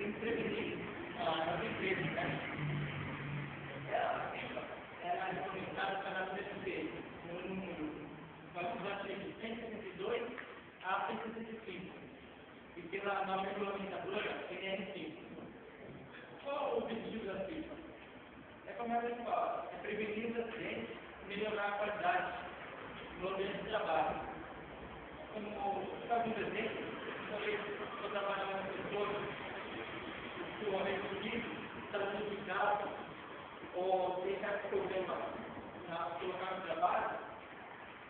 tem que prevenir as empresas, né? Ela é comentada para a CSP, no artigo 162 a 165, e pela norma regulamentadora, NR5. Qual o objetivo da FIFA? É como ela fala, é prevenir os acidentes e melhorar a qualidade no ambiente de trabalho. Como está alguns exemplos, estou trabalhando com pessoas que o homem está danificado ou tem certo problema na colocar no trabalho,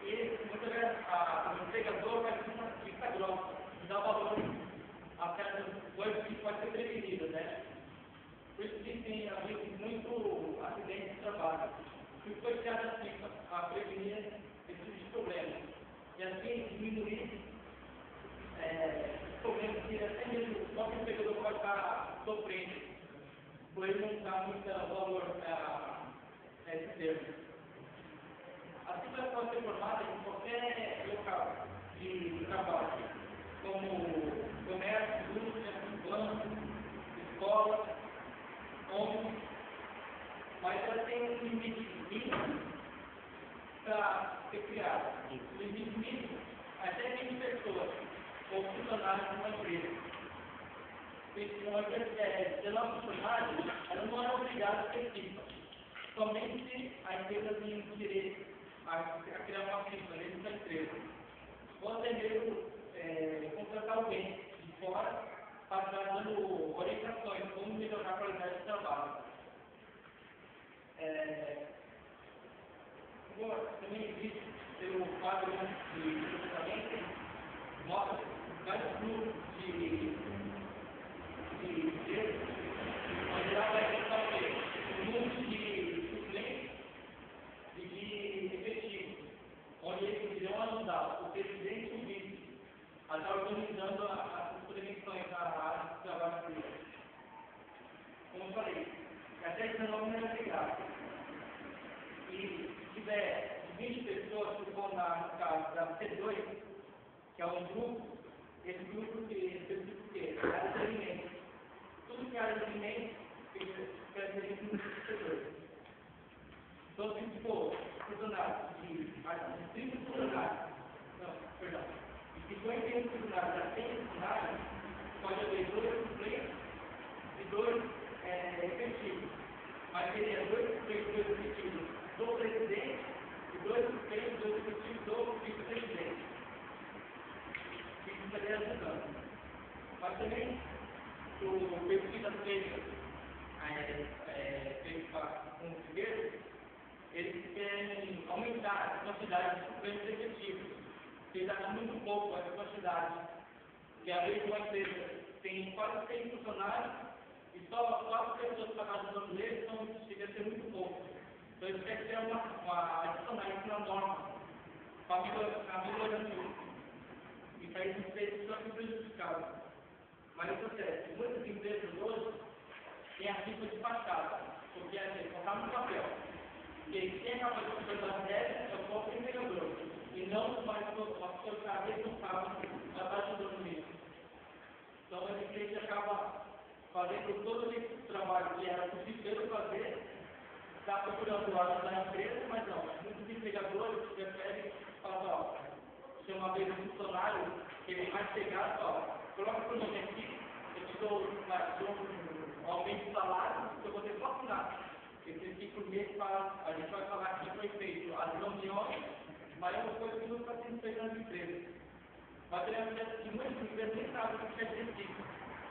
e muitas vezes o empregador vai ficar grossa, dá valor a certas coisas que podem ser prevenidas, né? Por isso que tem havido muito acidente de trabalho. E foi criado assim a prevenir esse tipo de problema. E assim diminuir problemas que até mesmo o próprio empregador pode estar sofrendo, por ele não dar muito valor a esse termo. A CIFRA pode ser formada em qualquer local de trabalho, como comércio, indústria, banco, escola, ônibus, mas ela tem um limite mínimo para ser criada. O limite mínimo até 20 pessoas ou funcionários de uma empresa. Uma empresa de 19 funcionários, ela não é obrigada a ter FIFA. Somente se a empresa tem o direito a criar uma FIFA dentro da empresa. Ou até mesmo contratar alguém de fora para estar dando orientações como melhorar a qualidade do trabalho. Também existe pelo quadro de recrutamento, mostra vários grupos de empresas, onde ela vai contar o número de suplentes e de efetivos, onde eles irão ajudar o presidente e o vice a estar organizando as prevenções na área de trabalho público. Como eu falei, até esse nome não é obrigado. E se tiver 20 pessoas que vão no caso da C2, que é um grupo, esse grupo que específico que é área de alimentos. Tudo que é área de alimentos quer dizer que C2. Então, se for funcionários de 30 funcionários, de 51 funcionários a 100 funcionários, pode haver 2 suplentes e 2 efetivos. Mas seria 2 suplentes e 2 efetivos do presidente e 2 suplentes e 2 efetivos do vice-presidente. Isso estaria ajudando. Mas também o pesquisa feito com o Figueiredo, eles querem aumentar a quantidade de suplentes efetivos. Porque já está muito pouco essa quantidade. Porque a vez uma empresa tem quase 100 funcionários e só 4 pessoas para cada um deles, então chega a ser muito pouco. Então eles querem ter adicionar isso na norma para melhorar isso. E para isso ser só prejudicado. Mas acontece, muitas empresas hoje têm a FIFA de fachada, porque é colocar no papel. Porque quem acaba de fazer as regras é o próprio empregador. E não mais uma pessoa que às vezes não sabe, já está ajudando nisso. Então a empresa acaba fazendo todo esse trabalho que era possível fazer, está procurando ajudar a empresa, mas não. Muitos empregadores preferem falar, ó, chama uma vez um funcionário que ele é mais chegado, coloca o seu nome aqui, eu te dou um aumento de salário, eu vou ter só assinar. Esse 5 meses a gente vai falar que foi feito as reuniões, mas é uma coisa que não está sendo feita nas empresas. Mas tem muitas empresas nem sabem o que quer dizer isso,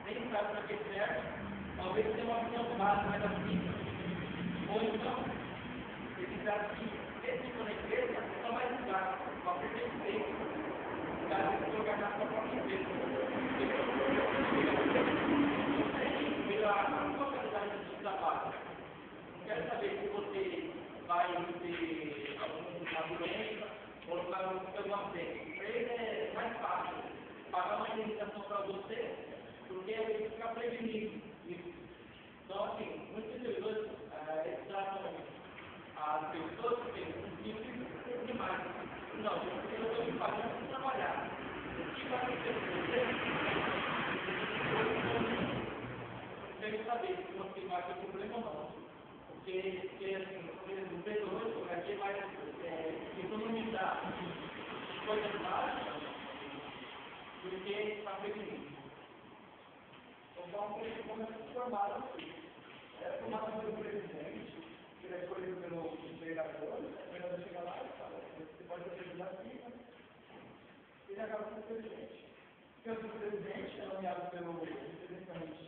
nem sabem para que serve, talvez tenha uma visão básica da FIFA. Ou então, eles acham que esse tipo de empresa é só mais um gasto, uma perfeito, caso de colocar na sua própria empresa. A sua qualidade de trabalho. Não quero saber se você vai ter alguma doença ou alguma frente. Para ele é mais fácil pagar uma indenização para você, porque ele fica prevenido isso. Então, assim, muitos servidores tratam as pessoas que têm um simples demais. Não, eu estou me pagando para trabalhar. O que vai acontecer com você? que está feito. Então, ele começa a se formar assim. É formado pelo presidente, que ele é escolhido pelo empregador, o empregador chega lá e fala, você pode ser presidente aqui, ele acaba sendo presidente. Porque o presidente é nomeado pelo representante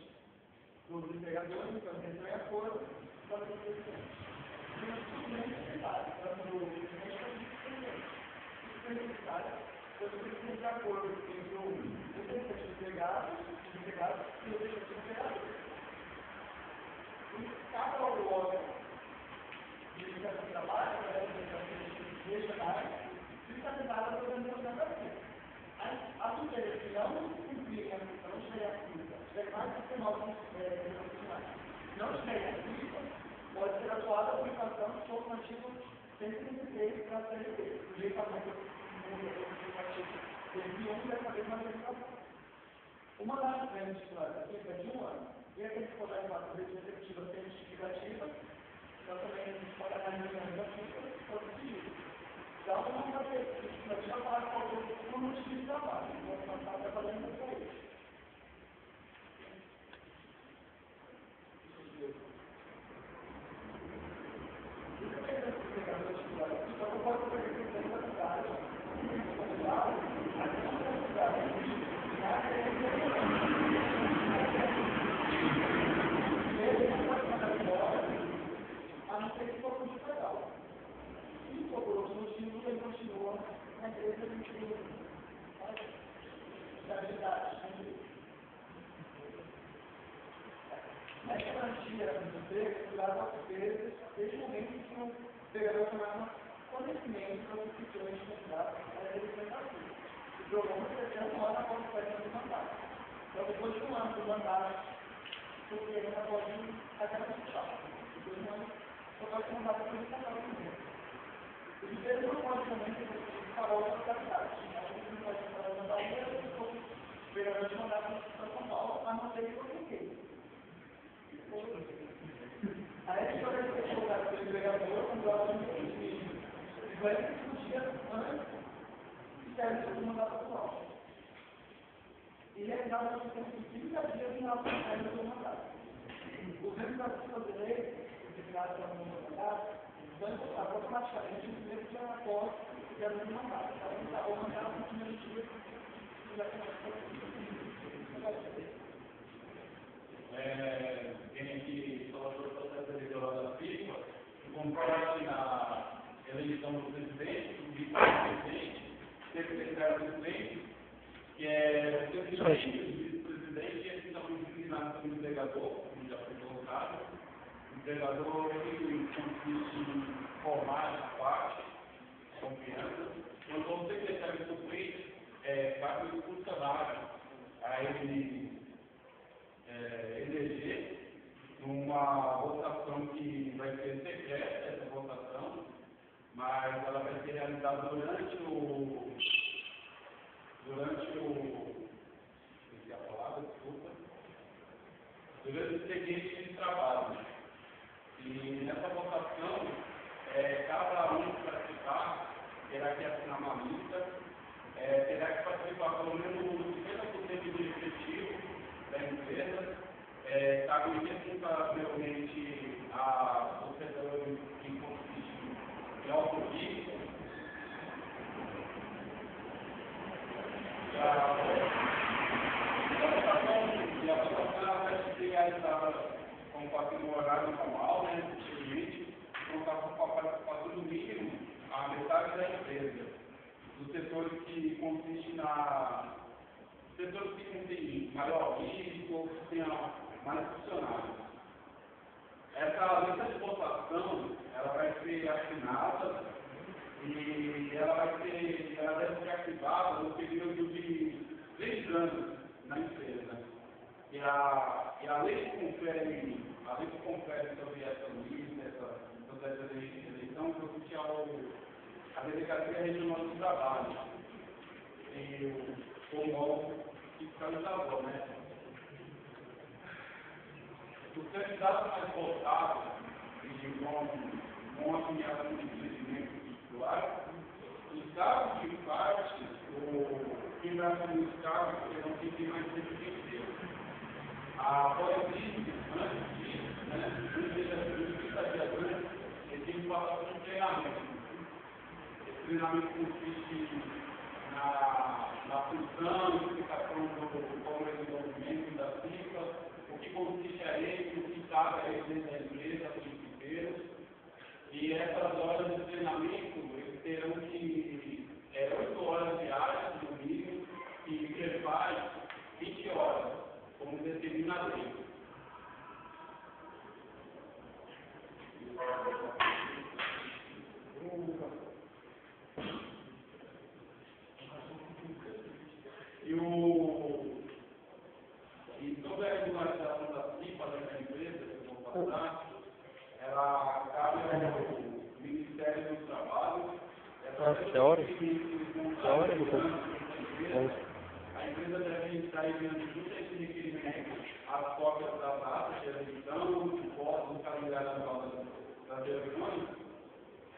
dos empregadores, então ele entra em acordo para o presidente. E o presidente secretário, tanto o presidente quanto o vice-presidente. O secretário, eu preciso de acordo entre o representante dos empregados e o representante dos empregadores. E cada órgão de trabalho, regionais, fica ligado à organização da vida. As empresas que não cumprem a função, não tiverem a função, tiverem mais de 19 profissionais, não tiverem a função, pode ser atuada a aplicação do normativo 133 para a CLT, sujeitamento do artigo 101 dessa mesma legislação. Uma das grandes titulares aqui é de 1 ano, e aqueles que puderem fazer executiva sem justificativa, então também pode analisar a justificativa, pode decidir. Então, não vai ter justificativa para qualquer motivo de trabalho, não vai estar trabalhando para isso. A não ser que for muito legal. Se for por outro motivo, ele continua na empresa de estabilidade. Essa garantia do emprego se dá às vezes desde o momento em que o empregador tomava conhecimento das inscrições de candidato à representação. O programa pretende uma hora após o término do mandato. Então, depois de um ano do mandato, o programa pode até participar. Depois de um ano, só pode mandar para a apresentação do mesmo. O emprego não pode também ter para outra localidade. Não pode para mandar o mesmo, o empregador de mandar para São Paulo, a não ser que eu fiquei. Aí a gente vai ter colocado pelo empregador quando ela e vai discutir antes de sair do mandato atual. E realizar uma discussão de 30 dias em relação à saída do mandato. Os resultados de lei, designados pelo mandato, vão encontrar automaticamente o primeiro dia após o dia do mandato. Ou mandato no primeiro dia e já começa tem aqui sobre o processo eleitoral da FIFA, concorre na eleição do presidente, do vice-presidente, secretário-presidente, que é o presidente, o vice-presidente, esses são designados pelo empregador, como já foi colocado. O empregador consiste em formar essa parte, confiança, quanto ao secretário suplente, cabe o funcionário a ele eleger numa votação que vai ser secreta, essa votação, mas ela vai ser realizada durante o esqueci a palavra, desculpa, durante o expediente de trabalho. E nessa votação, cada um que participar terá que assinar uma lista, terá que participar pelo menos 50% do efetivo da empresa, cabe responsavelmente ao setor que consiste em auto-risco. E a votação vai ser realizada com o horário normal, né, possivelmente, contar com a participação do mínimo a metade da empresa, dos setores que consistem setores que contêm maior risco ou que tenham mais funcionários. Essa lista de votação, ela vai ser assinada e ela deve ser ativada no período de 3 anos na empresa. E a lei que confere sobre essa lista, sobre essa eleição, consiste a Delegacia Regional do Trabalho. E como fiscalizador, né? Os candidatos mais votados e vão assumir a função de presidente titular, os dados de parte, o que vai assumir os cargos, porque não tem mais tempo de ter. Após isso, antes disso, os estagiadores, eles têm que passar por um treinamento. Esse treinamento consiste na função, explicação do como é o desenvolvimento da FIFA, o que consiste a ele, o que cabe a ele dentro da empresa, os inteiros. E essas horas de treinamento, eles terão que 8 horas diárias, no mínimo, e prepare 20 horas, como determina a lei. E sobre a regularização da CIPA da empresa, que eu vou passar, ela cabe ao Ministério do Trabalho. A empresa deve estar enviando junto a esse requerimento as cópias das datas de eleição, do voto, do calendário das eleições,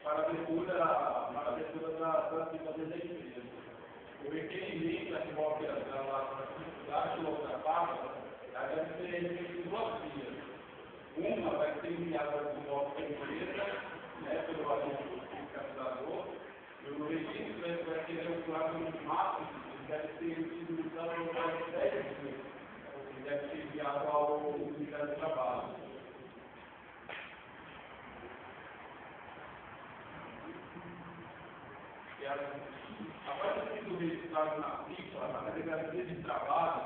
para a abertura das CIPAs da empresa. O requerimento da cópia da outra parte, ela deve ser feita em 2 vias. Uma vai ser enviada de volta para a empresa, pelo agente fiscalizador, e o registro vai ter um prazo máximo, que deve ser utilizado no prazo de 10 dias, que deve ser enviado ao Ministério do Trabalho. Após ter sido registrado na CIPA, a delegacia de trabalho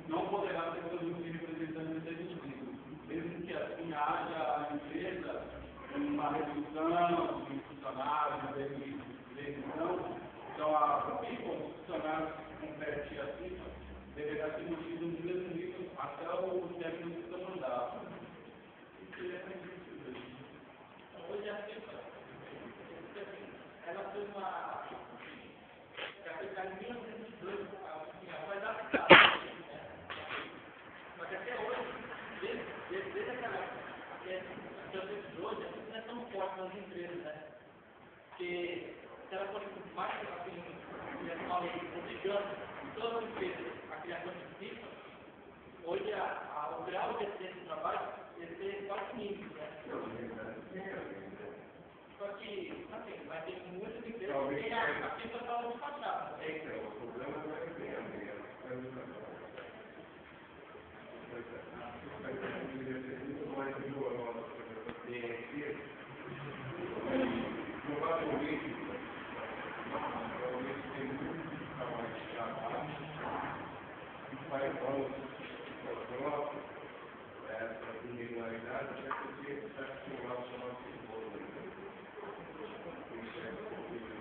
não poderá ser produzido representante demitido, mesmo que assim haja a empresa uma redução de funcionários, de demissão. Então, a CIPA, os funcionários que competem a CIPA, deverá ser mantido no mesmo nível até o término do seu mandato. Hoje a CIPA, ela foi uma capital em 1902, vai dar mas até hoje, desde aquela até hoje, não é tão forte nas empresas, né? Porque se ela fosse mais assim, obrigando todas as empresas a criação de CIPA, hoje o grau de eficiência do trabalho ia ser quase mínimo, né? Só que, assim, vai ter muitas empresas que têm a CIPA para onde passar. O problema não é bem a minha. Vai ser muito mais rigorosa para a ciência. Provavelmente tem muito trabalho de trabalho e faz próprio essa irregularidade já que está acumulado o nosso desenvolvimento. Isso é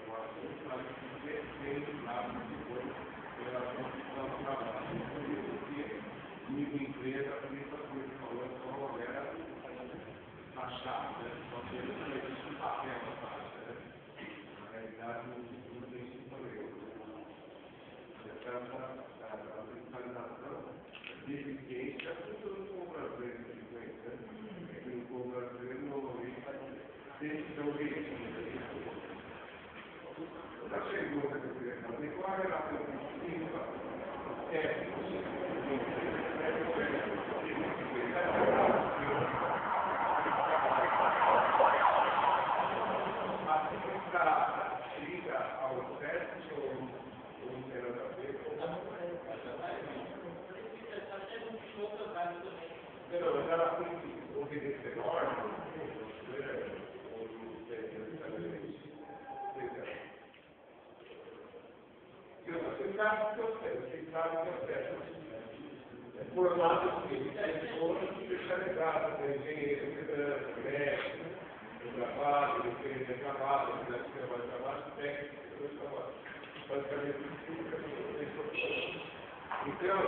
um assunto, mas tem lá no desenvolvimento em relação ao trabalho. Porque nível empresa, a primeira coisa que falou, então, houvera a chave, só que não existe um papel na parte, na realidade, não tem isso também. Essa fiscalização de eficiência, tudo no brasileiro, no brasileiro, normalmente, tem que ser o objetivo. Já chegou a queria fazer, qual a relação com o CIPA? Liga ao teste ou não tem nada a ver? Mas ela tem obedecer ordem, ou não tem necessariamente. Você sabe o que eu sei, você sabe o que eu sei. É formado de pessoas especializadas, engenheiro, médico, trabalho, diferente de trabalho, trabalho técnico, trabalho. Basicamente, então,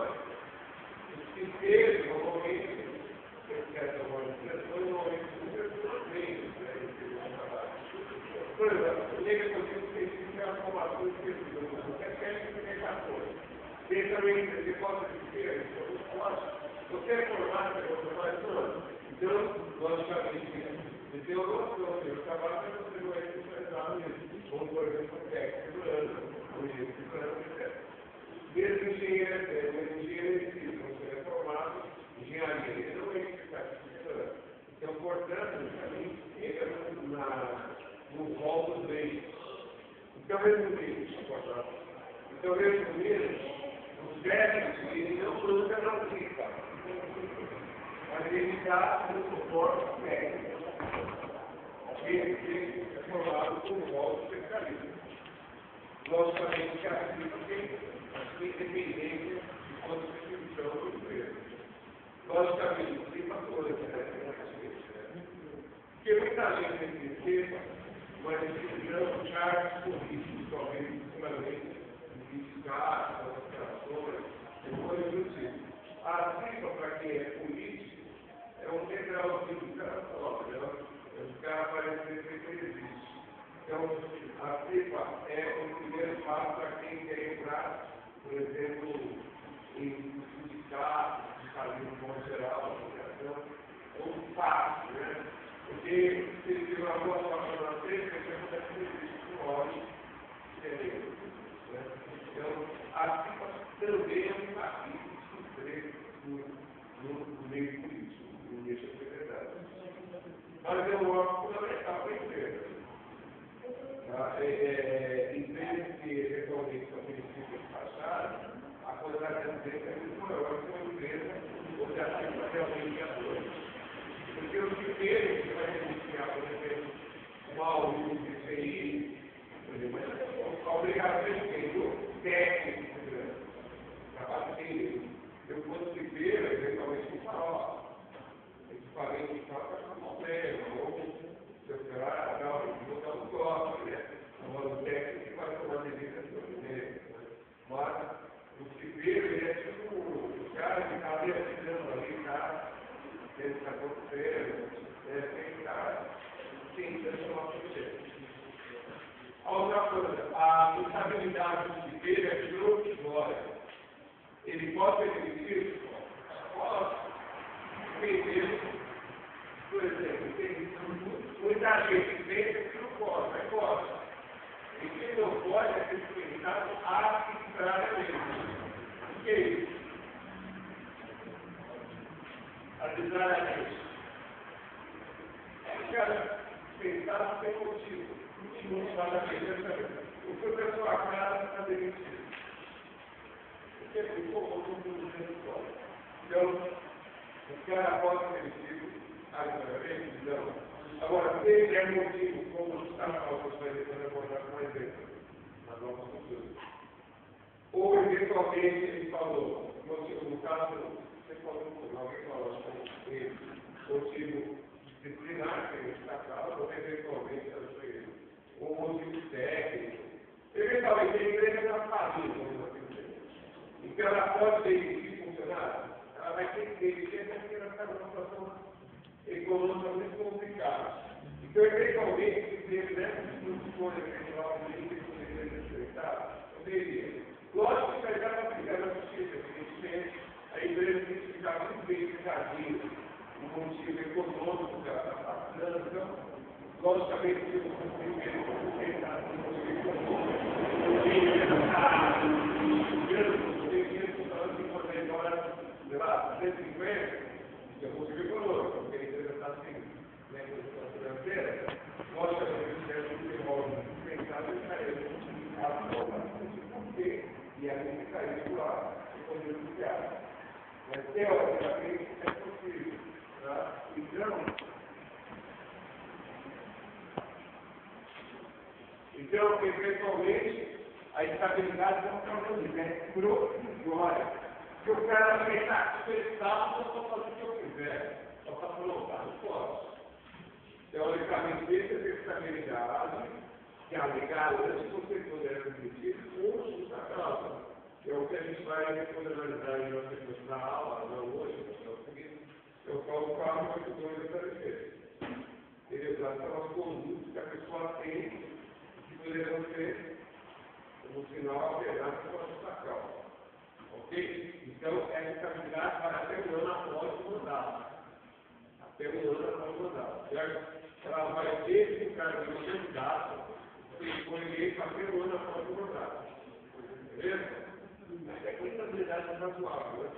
os inteiros, normalmente, essa organização, normalmente, são meios, por exemplo, chega com isso, a formação específica, você quer que você caçou. Tem também, você pode dizer, você é formado, você faz tudo. Então, logicamente, você tem uma noção, eu trabalho, mas você não é especializado nisso. Como, por exemplo, técnico, Eu resumindo, os débitos, ele não nunca não fica. Mas ele dá um suporte técnico. Ele é formado por volta especialista. Logicamente, que a crítica tem independência de constituição do emprego. Logicamente, tem fatores que porque muita gente tem uma decisão de cargos políticos, talvez, primeiramente, fiscais, operações, coisas do tipo. A CIPA, para quem é político, é um degrauzinho do cara próprio, o cara parece que existe. Então, a CIPA é o primeiro passo para quem quer entrar, por exemplo, em sindicato, de modo geral, é um passo, né? Porque se ele tiver uma boa situação na frente, ele vai ter um ódio, entendeu? Então, a CIPA também é um capítulo no meio político, no meio da sociedade. Mas é um órgão fundamental para a empresa. Empresas que eventualmente são beneficiadas passadas, a qualidade da empresa é muito maior que uma empresa onde a CIPA realmente atua. Porque o primeiro que vai denunciar, por exemplo, mal uso de CI, a obrigação de ter técnico trabalho eu posso primeiro, eventualmente, falar, equipamento de fala para ficar problema, ou se eu esperar, vou dar um toque, né? O técnico que vai tomar medidas do primeiro. Mas o primeiro, ele é tipo o cara que está ali atirando ali, tá? Ele está acontecendo, tem que estar tentando tomar processo. A outra coisa, a estabilidade do primeiro é provisória. Ele pode ser demitido? Pode. Por exemplo, tem muita gente que pensa que não pode, mas pode. E quem não pode é ser dispensado arbitrariamente. O que é isso? Arbitrariamente. O cara pensar sem motivo. Não fala a gente, o que a sua casa está demitido. Então, o cara pode ser demitido arbitrariamente? Não. Agora, se ele é motivo, como está na nossa história, para recordar com exemplo, na nossa cultura. Ou, eventualmente, ele falou, no caso, você falou, alguém falou, motivo disciplinar, que ele está claro, ou eventualmente, ou motivo técnico. Eventualmente, a igreja está falindo, vamos assim dizer. Então, ela pode demitir funcionário, ela vai ter que demitir, porque ela está numa situação econômica muito complicada. Então, eventualmente, se teve nessas discussões eventualmente que poderia ser respeitado, poderia. Lógico que vai dar uma brigada na justiça, porque a igreja tem que ficar muito bem explicadinho o motivo econômico que ela está passando. Então, logicamente, se o cumprimento for respeitado no motivo econômico, sei lá, 150, que é o motivo econômico, porque a empresa está assim, né, com a situação financeira, logicamente, se deve ter um órgão dispensado, ele estaria e a gente ficaria por lá e poder anunciar. Mas, teoricamente, é possível. Tá? Então, eventualmente, a estabilidade não está produzida, é provisória. Se o cara pensar que ele está, eu posso fazer o que eu quiser, só para colocar no posso. Teoricamente, essa estabilidade, que alegar antes, você puder admitir, ou justa causa. É o que a gente vai depois analisar na aula, não hoje, mas é o seguinte, eu falo o carro muito doido para ele. Ele são as condutas que a pessoa tem que poderão ser um sinal alterado para a justa causa. Ok? Então, essa estabilidade vai até um ano após o mandato. Até um ano após o mandato. Certo? Ela vai desde o cara de um candidato, que foi eleito até um ano após o mandato. Beleza? Mas é com estabilidade razoável.